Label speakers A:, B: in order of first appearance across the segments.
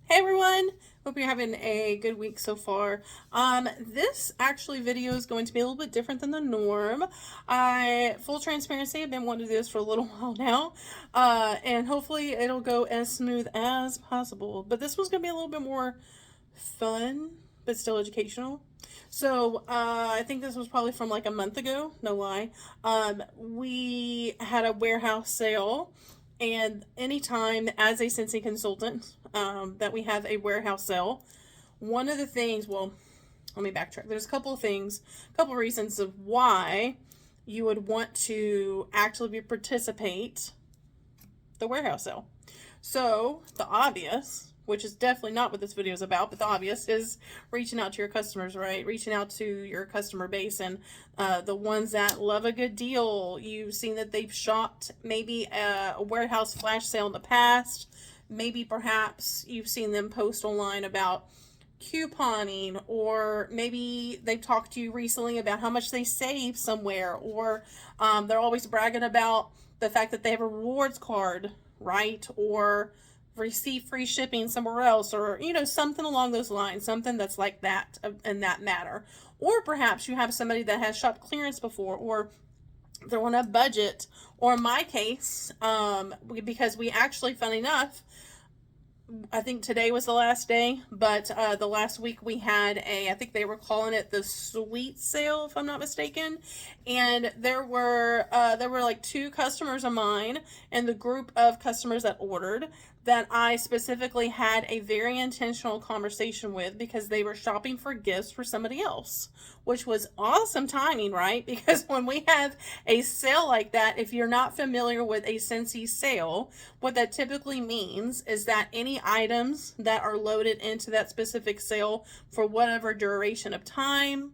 A: Hey everyone, hope you're having a good week so far. This actually video is going to be a little bit different than the norm. Full transparency, I've been wanting to do this for a little while now, and hopefully it'll go as smooth as possible. But this one's going to be a little bit more fun, but still educational. So I think this was probably from like a month ago, no lie. We had a warehouse sale, and anytime as a Scentsy consultant that we have a warehouse sale, one of the things, well, let me backtrack. There's a couple of things, a couple of reasons of why you would want to actually participate the warehouse sale. So the obvious, which is definitely not what this video is about, but the obvious is reaching out to your customers, right? Reaching out to your customer base and the ones that love a good deal. You've seen that they've shopped maybe a warehouse flash sale in the past. Maybe perhaps you've seen them post online about couponing, or maybe they've talked to you recently about how much they save somewhere, or they're always bragging about the fact that they have a rewards card, right? Or receive free shipping somewhere else, or something along those lines, something that's like that in that matter. Or perhaps you have somebody that has shopped clearance before, or they're on a budget, or in my case, because we actually, funny enough, I think today was the last day, but the last week we had I think they were calling it the sweet sale, if I'm not mistaken. And there were like two customers of mine and the group of customers that ordered that I specifically had a very intentional conversation with, because they were shopping for gifts for somebody else, which was awesome timing, right? Because when we have a sale like that, if you're not familiar with a Scentsy sale, what that typically means is that any items that are loaded into that specific sale for whatever duration of time,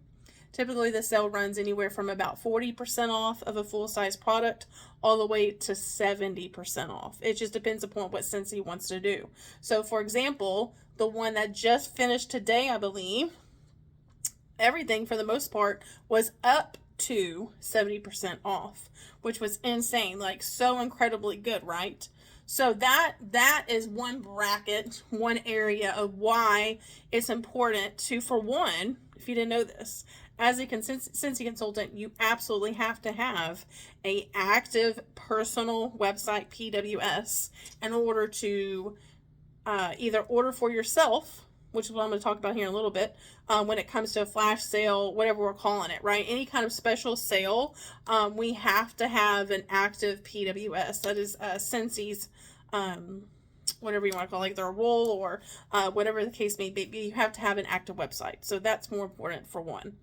A: typically the sale runs anywhere from about 40% off of a full-size product all the way to 70% off. It just depends upon what Scentsy wants to do. So for example, the one that just finished today, I believe, everything for the most part was up to 70% off, which was insane, like so incredibly good, right? So that is one bracket, one area of why it's important to, for one, if you didn't know this, as a Scentsy consultant, you absolutely have to have a active personal website, PWS, in order to either order for yourself, which is what I'm going to talk about here in a little bit, when it comes to a flash sale, whatever we're calling it, right? Any kind of special sale, we have to have an active PWS. That is Scentsy's, whatever you want to call it, like their role, or whatever the case may be, you have to have an active website. So that's more important for one.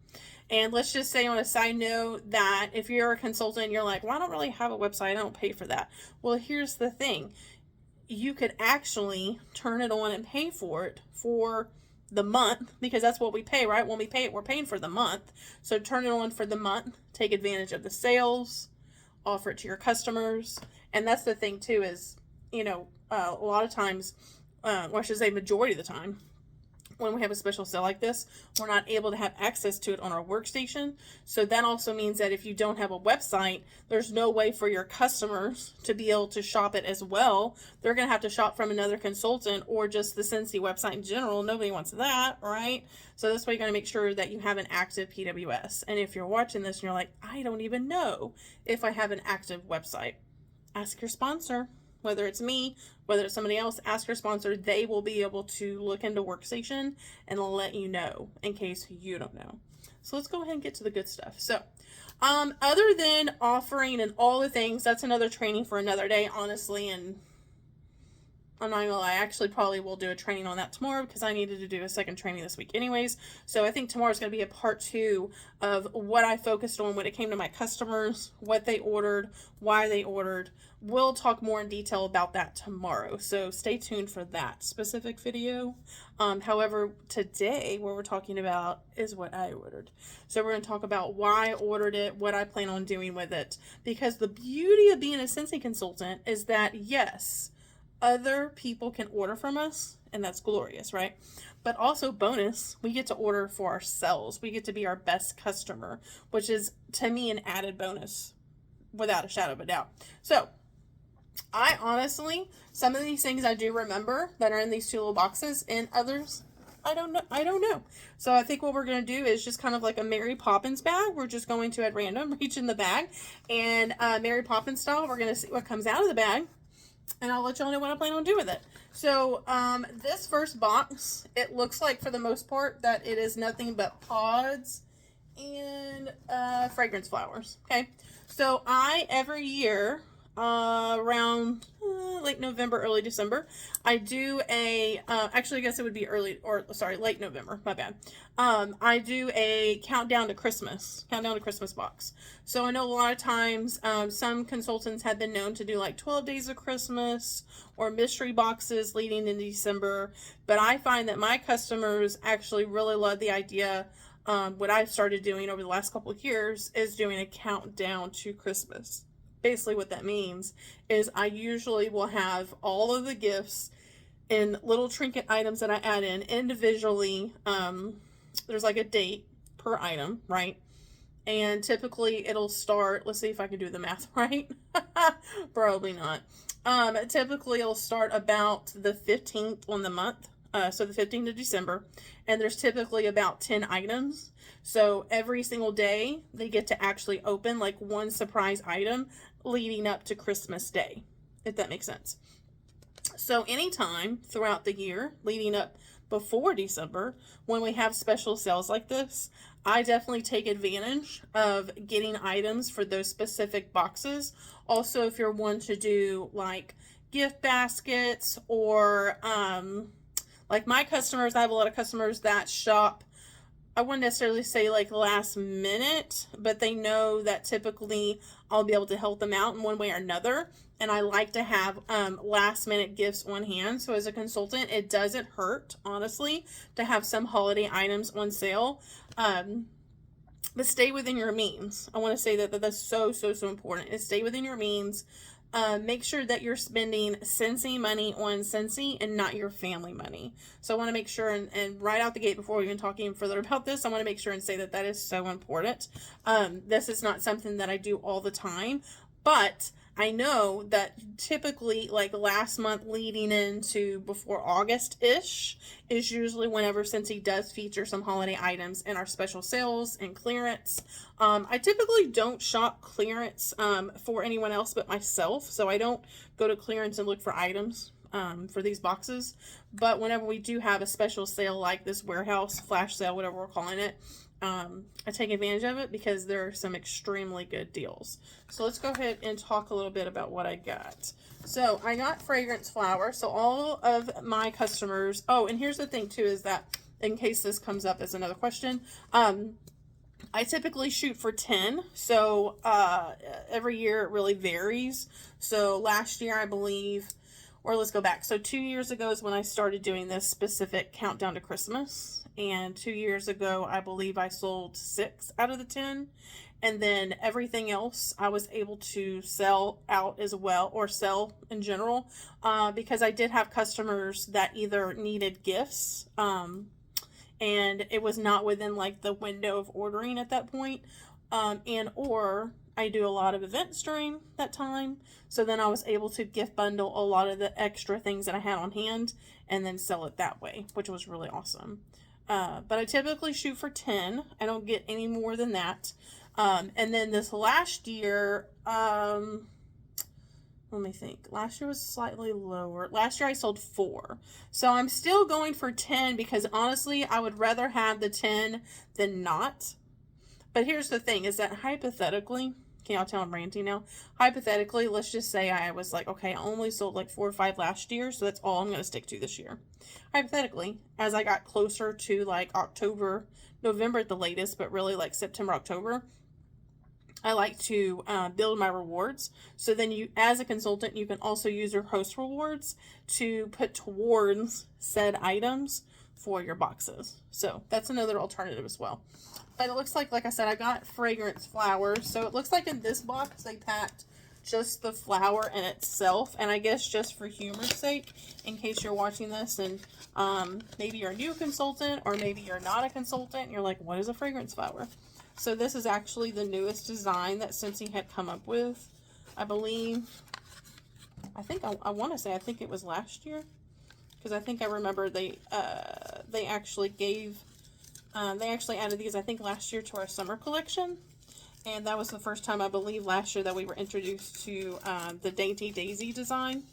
A: And let's just say on a side note that if you're a consultant and you're like, well, I don't really have a website, I don't pay for that. Well, here's the thing. You could actually turn it on and pay for it for the month, because that's what we pay, right? When we pay it, we're paying for the month. So turn it on for the month, take advantage of the sales, offer it to your customers. And that's the thing too, is, a lot of times, or I should say majority of the time, when we have a special sale like this, we're not able to have access to it on our workstation. So that also means that if you don't have a website, there's no way for your customers to be able to shop it as well. They're going to have to shop from another consultant or just the Scentsy website in general. Nobody wants that, right? So that's why you got to make sure that you have an active PWS. And if you're watching this and you're like, I don't even know if I have an active website, ask your sponsor. Whether it's me, whether it's somebody else, ask your sponsor. They will be able to look into Workstation and let you know in case you don't know. So let's go ahead and get to the good stuff. So other than offering and all the things, that's another training for another day, honestly. And I'm not gonna lie, I actually probably will do a training on that tomorrow, because I needed to do a second training this week anyways. So I think tomorrow's gonna be a part 2 of what I focused on when it came to my customers, what they ordered, why they ordered. We'll talk more in detail about that tomorrow, so stay tuned for that specific video. However, today what we're talking about is what I ordered. So we're gonna talk about why I ordered it, what I plan on doing with it, because the beauty of being a Scentsy consultant is that, yes, other people can order from us, and that's glorious, right? But also, bonus, we get to order for ourselves. We get to be our best customer, which is, to me, an added bonus without a shadow of a doubt. So I honestly, some of these things I do remember that are in these two little boxes, and others I don't know. I don't know. So I think what we're going to do is just kind of like a Mary Poppins bag. We're just going to at random reach in the bag, and Mary Poppins style, we're going to see what comes out of the bag, and I'll let y'all know what I plan on doing with it. So this first box, it looks like for the most part that it is nothing but pods and fragrance flowers. Okay, so I every year around late November, early December, I do a actually I guess it would be late November, my bad. I do a countdown to Christmas box. So I know a lot of times some consultants have been known to do like 12 days of Christmas or mystery boxes leading into December, but I find that my customers actually really love the idea. What I've started doing over the last couple of years is doing a countdown to Christmas. Basically what that means is I usually will have all of the gifts and little trinket items that I add in individually. There's like a date per item, right? And typically it'll start, let's see if I can do the math right. Probably not. Typically it'll start about the 15th on the month. So the 15th of December, and there's typically about 10 items. So every single day they get to actually open like one surprise item leading up to Christmas Day, if that makes sense. So anytime throughout the year leading up before December, when we have special sales like this, I definitely take advantage of getting items for those specific boxes. Also, if you're one to do like gift baskets or like my customers, I have a lot of customers that shop, I wouldn't necessarily say like last minute, but they know that typically I'll be able to help them out in one way or another. And I like to have last minute gifts on hand. So as a consultant, it doesn't hurt, honestly, to have some holiday items on sale. But stay within your means. I want to say that's so important, is stay within your means. Make sure that you're spending Scentsy money on Scentsy and not your family money. So I want to make sure, and right out the gate before we even talk even further about this, I want to make sure and say that is so important. This is not something that I do all the time, but I know that typically like last month leading into before August-ish is usually whenever Scentsy does feature some holiday items in our special sales and clearance. I typically don't shop clearance for anyone else but myself, so I don't go to clearance and look for items for these boxes. But whenever we do have a special sale like this warehouse flash sale, whatever we're calling it, I take advantage of it because there are some extremely good deals. So let's go ahead and talk a little bit about what I got. So I got fragrance flower. So all of my customers, oh, and here's the thing too, is that in case this comes up as another question, I typically shoot for 10. So every year it really varies. So last year, I believe, or let's go back. So 2 years ago is when I started doing this specific countdown to Christmas. And 2 years ago, I believe I sold 6 out of the 10. And then everything else I was able to sell out as well, or sell in general, because I did have customers that either needed gifts, and it was not within like the window of ordering at that point, and or I do a lot of events during that time. So then I was able to gift bundle a lot of the extra things that I had on hand and then sell it that way, which was really awesome. But I typically shoot for 10. I don't get any more than that. And then this last year, let me think. Last year was slightly lower. Last year I sold 4. So I'm still going for 10 because honestly, I would rather have the 10 than not. But here's the thing, is that hypothetically, can y'all tell I'm ranting now? Hypothetically, let's just say I was like, okay, I only sold like 4 or 5 last year, so that's all I'm going to stick to this year. Hypothetically, as I got closer to like October, November at the latest, but really like September, October, I like to build my rewards. So then you, as a consultant, you can also use your host rewards to put towards said items for your boxes. So that's another alternative as well. But it looks like I said, I got fragrance flowers. So it looks like in this box, they packed just the flower in itself. And I guess just for humor's sake, in case you're watching this and maybe you're a new consultant or maybe you're not a consultant, and you're like, what is a fragrance flower? So this is actually the newest design that Scentsy had come up with. I believe I want to say, I think it was last year. Because I think I remember they actually they actually added these, I think, last year to our summer collection. And that was the first time, I believe, last year that we were introduced to the Dainty Daisy design.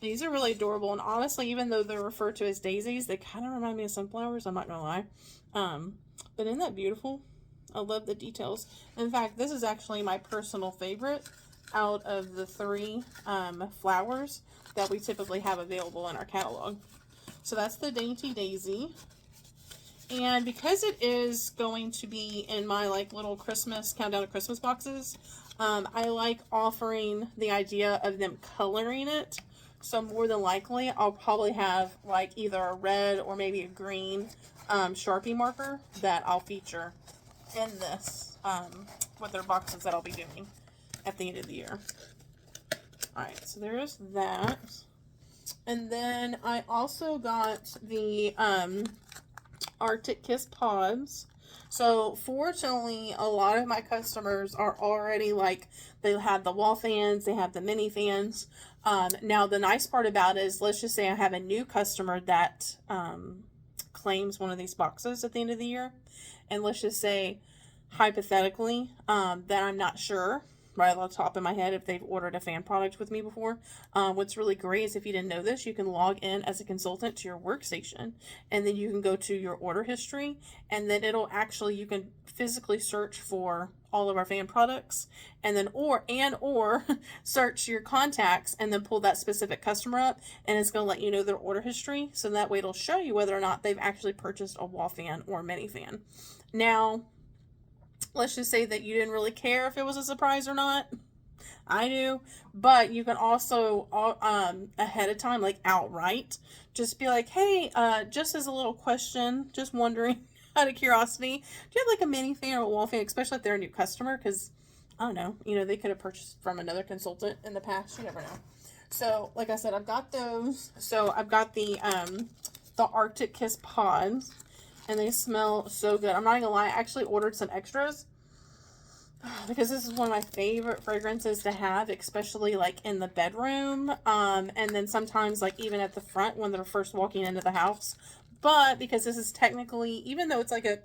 A: These are really adorable, and honestly, even though they're referred to as daisies, they kind of remind me of sunflowers, I'm not going to lie. But isn't that beautiful? I love the details. In fact, this is actually my personal favorite out of the 3 flowers that we typically have available in our catalog. So that's the Dainty Daisy. And because it is going to be in my like little Christmas, countdown to Christmas boxes, I like offering the idea of them coloring it. So more than likely, I'll probably have like either a red or maybe a green Sharpie marker that I'll feature in this with their boxes that I'll be doing at the end of the year. Alright, so there's that. And then I also got the Arctic Kiss pods. So fortunately, a lot of my customers are already like, they have the wall fans, they have the mini fans. Now the nice part about it is, let's just say I have a new customer that claims one of these boxes at the end of the year. And let's just say, hypothetically, that I'm not sure right on the top of my head if they've ordered a fan product with me before. What's really great is, if you didn't know this, you can log in as a consultant to your workstation, and then you can go to your order history, and then it'll actually, you can physically search for all of our fan products, and then or search your contacts and then pull that specific customer up, and it's going to let you know their order history. So that way it'll show you whether or not they've actually purchased a wall fan or a mini fan. Now, let's just say that you didn't really care if it was a surprise or not. I do. But you can also, ahead of time, like outright, just be like, hey, just as a little question, just wondering, out of curiosity, do you have like a mini fan or a wall fan, especially if they're a new customer? Because, I don't know, you know, they could have purchased from another consultant in the past. You never know. So, like I said, I've got those. So, I've got the Arctic Kiss pods. And they smell so good. I'm not gonna lie, I actually ordered some extras because this is one of my favorite fragrances to have, especially like in the bedroom, and then sometimes like even at the front when they're first walking into the house. But because this is technically, even though it's like a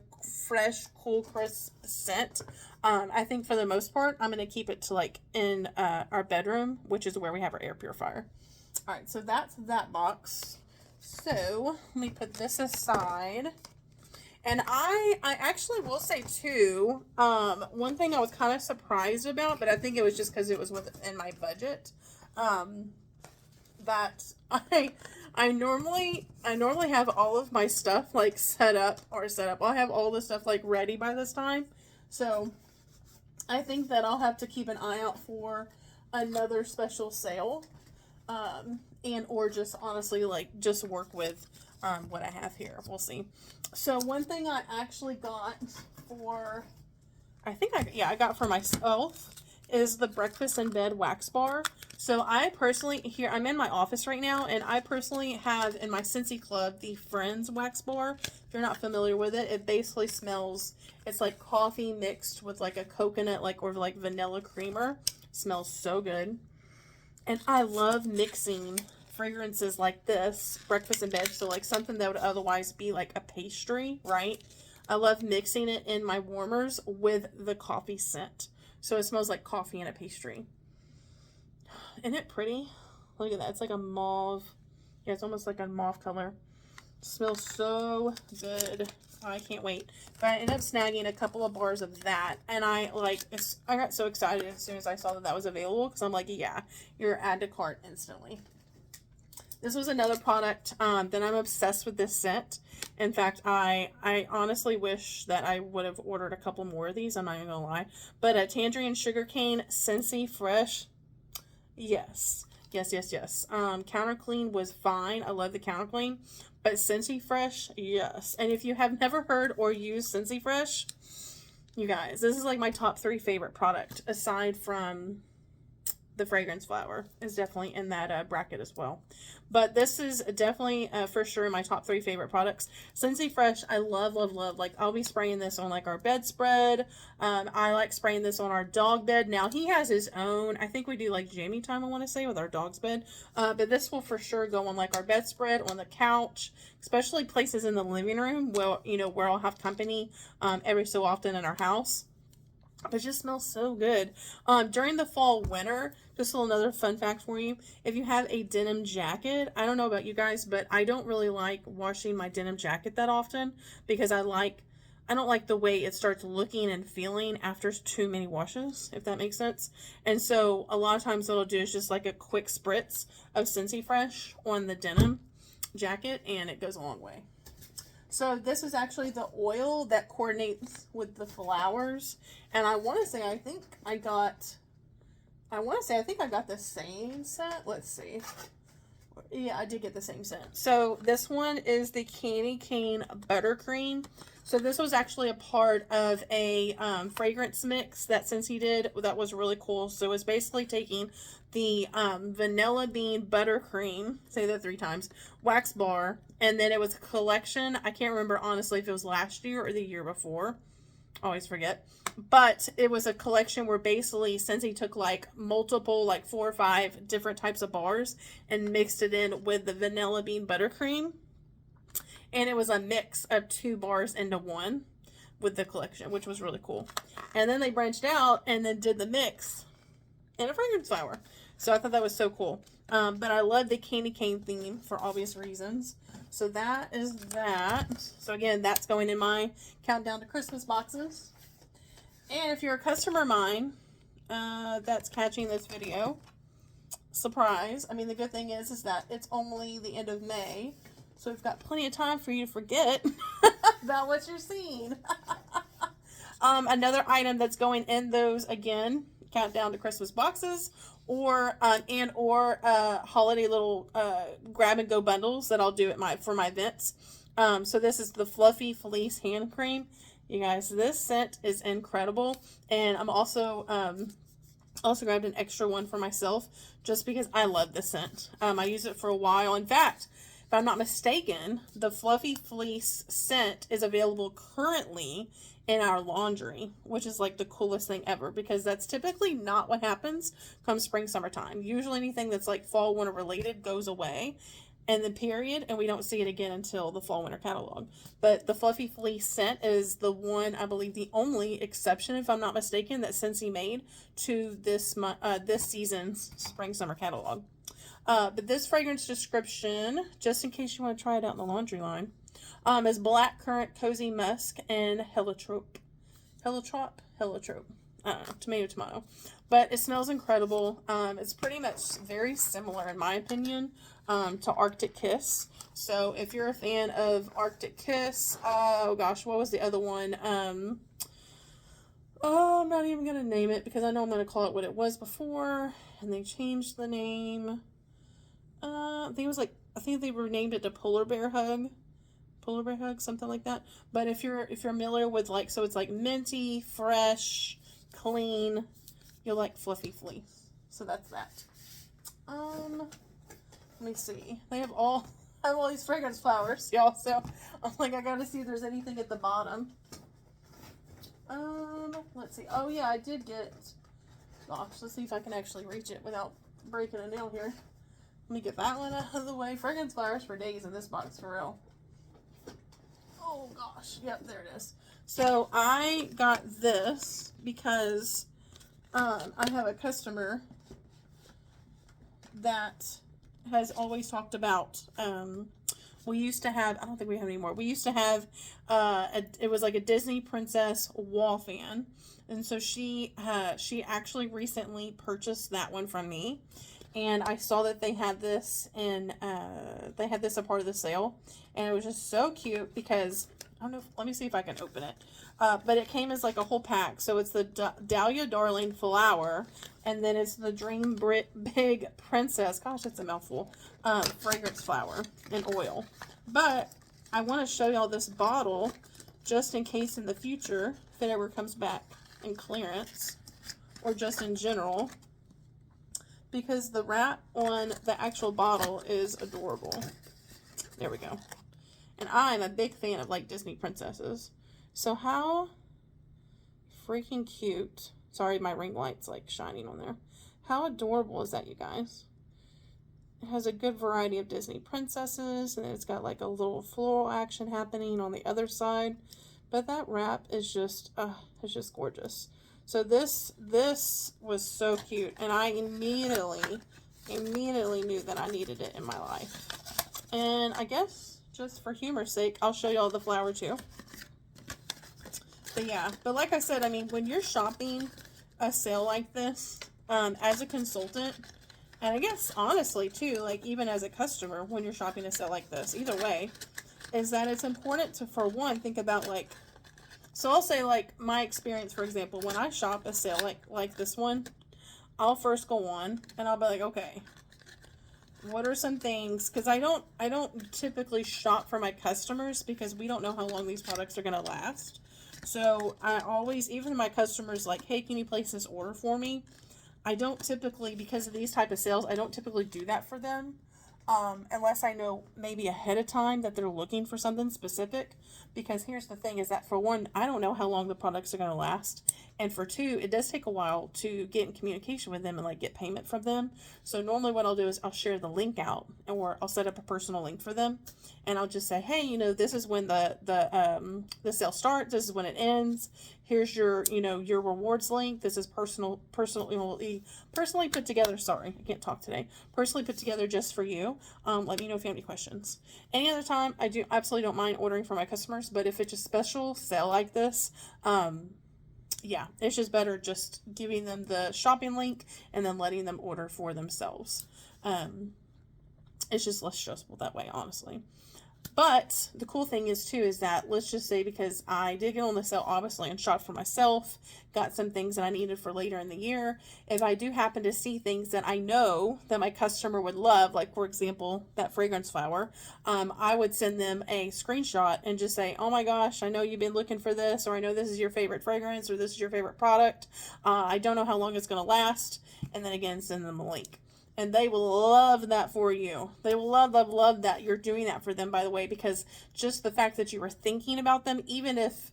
A: fresh, cool, crisp scent, I think for the most part I'm gonna keep it to like in our bedroom, which is where we have our air purifier. All right, so that's that box. So let me put this aside. And I actually will say too, one thing I was kind of surprised about, but I think it was just because it was within my budget, that I normally have all of my stuff like set up. I'll have all the stuff like ready by this time. So I think that I'll have to keep an eye out for another special sale, and or just honestly like just work with what I have here. We'll see. So one thing I actually got for, I got for myself is the Breakfast in Bed wax bar. So I personally, here, I'm in my office right now, and I personally have in my Scentsy Club the Friends wax bar. If you're not familiar with it, it basically smells, it's like coffee mixed with like a coconut, like, or like vanilla creamer. It smells so good. And I love mixing fragrances like this, breakfast in bed, so like something that would otherwise be like a pastry, right? I love mixing it in my warmers with the coffee scent, so it smells like coffee and a pastry. Isn't it pretty? Look at that. It's like a mauve. Yeah, it's almost like a mauve color. It smells so good. Oh, I can't wait. But I ended up snagging a couple of bars of that, and I got so excited as soon as I saw that that was available, because I'm like, yeah, you're add to cart instantly. This was another product that I'm obsessed with this scent. In fact, I honestly wish that I would have ordered a couple more of these. I'm not even gonna lie. But a Tangerine Sugarcane Scentsy Fresh. Yes. Yes, yes, yes. Counter Clean was fine. I love the Counter Clean. But Scentsy Fresh, yes. And if you have never heard or used Scentsy Fresh, you guys, this is like my top 3 favorite product, aside from the fragrance flower is definitely in that bracket as well. But this is definitely for sure my top 3 favorite products. Scentsy Fresh, I love, love, love. Like, I'll be spraying this on like our bedspread. I like spraying this on our dog bed. Now, he has his own, I think we do like jammy time, I want to say, with our dog's bed. But this will for sure go on like our bedspread, on the couch, especially places in the living room, well, you know, where I'll have company every so often in our house. But it just smells so good. During the fall, winter, just another fun fact for you. If you have a denim jacket, I don't know about you guys, but I don't really like washing my denim jacket that often because I don't like the way it starts looking and feeling after too many washes, if that makes sense. And so a lot of times what I'll do is just like a quick spritz of Scentsy Fresh on the denim jacket, and it goes a long way. So this is actually the oil that coordinates with the flowers. And I want to say, I think I got the same scent. Let's see. Yeah, I did get the same scent. So this one is the Candy Cane Buttercream. So this was actually a part of a fragrance mix that Scentsy did. That was really cool. So it's basically taking the vanilla bean buttercream, say that 3 times, wax bar, and then it was a collection. I can't remember honestly if it was last year or the year before. I always forget. But it was a collection where basically Scentsy took like multiple, like 4 or 5 different types of bars and mixed it in with the vanilla bean buttercream. And it was a mix of 2 bars into 1 with the collection, which was really cool. And then they branched out and then did the mix in a fragrance flower. So I thought that was so cool. But I love the candy cane theme for obvious reasons. So that is that. So again, that's going in my countdown to Christmas boxes. And if you're a customer of mine that's catching this video, surprise. I mean, the good thing is that it's only the end of May. So we've got plenty of time for you to forget about what you're seeing. Another item that's going in those, again, countdown to Christmas boxes, or holiday little grab and go bundles that I'll do at for my events. So this is the Fluffy Fleece Hand Cream. You guys, this scent is incredible, and I'm also grabbed an extra one for myself just because I love this scent. I use it for a while. In fact, if I'm not mistaken, the Fluffy Fleece scent is available currently in our laundry, which is like the coolest thing ever, because that's typically not what happens come spring, summertime. Usually anything that's like fall, winter related goes away in the period, and we don't see it again until the fall, winter catalog. But the Fluffy Fleece scent is the one, I believe the only exception, if I'm not mistaken, that Scentsy made to this season's spring, summer catalog. But this fragrance description, just in case you want to try it out in the laundry line, is Black Currant, Cozy Musk, and Heliotrope. Tomato. But it smells incredible. It's pretty much very similar, in my opinion, to Arctic Kiss. So if you're a fan of Arctic Kiss, oh gosh, what was the other one? Oh, I'm not even going to name it because I know I'm going to call it what it was before, and they changed the name. I think they renamed it to Polar Bear Hug, something like that. But if you're familiar with, like, so it's like minty, fresh, clean, you'll like Fluffy Fleece. So that's that. Let me see. I have all these fragrance flowers, y'all. So I'm like, I gotta see if there's anything at the bottom. Let's see. Oh yeah, I did get. Gosh, let's see if I can actually reach it without breaking a nail here. Let me get that one out of the way. Fragrance flowers for days in this box, for real. Oh gosh, yep, there it is. So I got this because I have a customer that has always talked about, we used to have, I don't think we have anymore. We used to have, it was like a Disney princess wall fan. And so she actually recently purchased that one from me. And I saw that they had this a part of the sale. And it was just so cute because, I don't know, let me see if I can open it. But it came as like a whole pack. So it's the Dahlia Darling Flower. And then it's the Dream Big Princess. Gosh, it's a mouthful. Fragrance flower and oil. But I want to show y'all this bottle just in case in the future, if it ever comes back in clearance or just in general. because the wrap on the actual bottle is adorable. There we go. And I'm a big fan of like Disney princesses. So how freaking cute. Sorry, my ring light's like shining on there. How adorable is that, you guys? It has a good variety of Disney princesses, and it's got like a little floral action happening on the other side. But that wrap is just, it's just gorgeous. So this was so cute, and I immediately knew that I needed it in my life. And I guess just for humor's sake, I'll show y'all the flower too. But yeah, but like I said, I mean, when you're shopping a sale like this, as a consultant, and I guess honestly too, like even as a customer, when you're shopping a sale like this, either way, is that it's important to, for one, think about like, so I'll say like my experience, for example, when I shop a sale like this one, I'll first go on and I'll be like, okay, what are some things, because I don't typically shop for my customers because we don't know how long these products are going to last. So I always, even my customers like, hey, can you place this order for me? I don't typically, because of these type of sales, I don't typically do that for them. Unless I know maybe ahead of time that they're looking for something specific. Because here's the thing is that, for one, I don't know how long the products are going to last. And for two, it does take a while to get in communication with them and like get payment from them. So normally what I'll do is I'll share the link out, or I'll set up a personal link for them. And I'll just say, hey, you know, this is when the sale starts. This is when it ends. Here's your, you know, your rewards link. This is personally put together. Sorry, I can't talk today. Personally put together just for you. Let me know if you have any questions. Any other time, I do absolutely don't mind ordering for my customers, but if it's a special sale like this, yeah, it's just better just giving them the shopping link and then letting them order for themselves. It's just less stressful that way, honestly. But the cool thing is too, is that, let's just say, because I did get on the sale obviously and shop for myself, got some things that I needed for later in the year. If I do happen to see things that I know that my customer would love, like for example, that fragrance flower, I would send them a screenshot and just say, oh my gosh, I know you've been looking for this, or I know this is your favorite fragrance, or this is your favorite product. I don't know how long it's going to last. And then again, send them a link. And they will love that for you. They will love that you're doing that for them, by the way, because just the fact that you were thinking about them, even if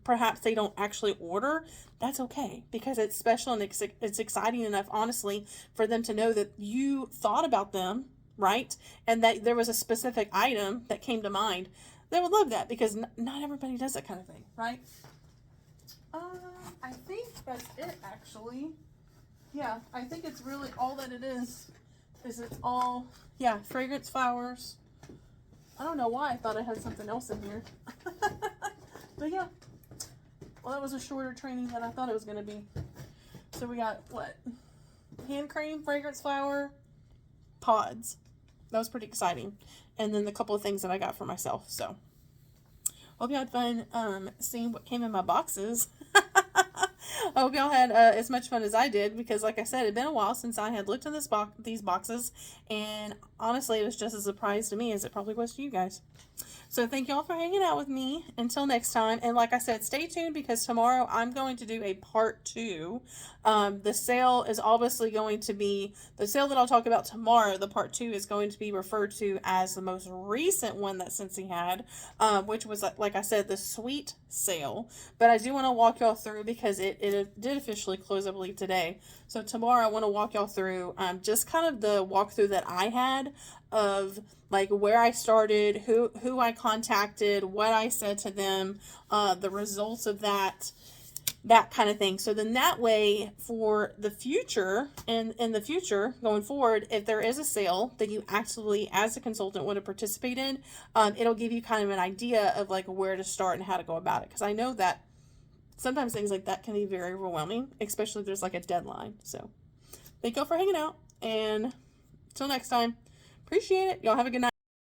A: perhaps they don't actually order, that's okay, because it's special and it's exciting enough, honestly, for them to know that you thought about them, right? And that there was a specific item that came to mind. They would love that, because not everybody does that kind of thing, right? I think that's it, actually. Yeah, I think it's really all that it is it's all, yeah, fragrance flowers. I don't know why I thought I had something else in here. But yeah, well, that was a shorter training than I thought it was going to be. So we got, what, hand cream, fragrance flower, pods. That was pretty exciting. And then the couple of things that I got for myself. So hope you had fun seeing what came in my boxes. I hope y'all had as much fun as I did, because like I said, it had been a while since I had looked in these boxes, and honestly, it was just a surprise to me as it probably was to you guys. So thank y'all for hanging out with me. Until next time, and like I said, stay tuned, because tomorrow I'm going to do a part 2. The sale is obviously going to be, the sale that I'll talk about tomorrow, the part 2 is going to be referred to as the most recent one that Scentsy had, which was, like I said, the sweet sale. But I do want to walk y'all through, because it did officially close, I believe, today. So tomorrow I want to walk y'all through just kind of the walkthrough that I had of like where I started, who I contacted, what I said to them, the results of that kind of thing. So then that way, for the future, and in the future going forward, if there is a sale that you actually as a consultant want to participate in, it'll give you kind of an idea of like where to start and how to go about it, because I know that sometimes things like that can be very overwhelming, especially if there's like a deadline. So thank y'all for hanging out, and until next time, appreciate it. Y'all have a good night.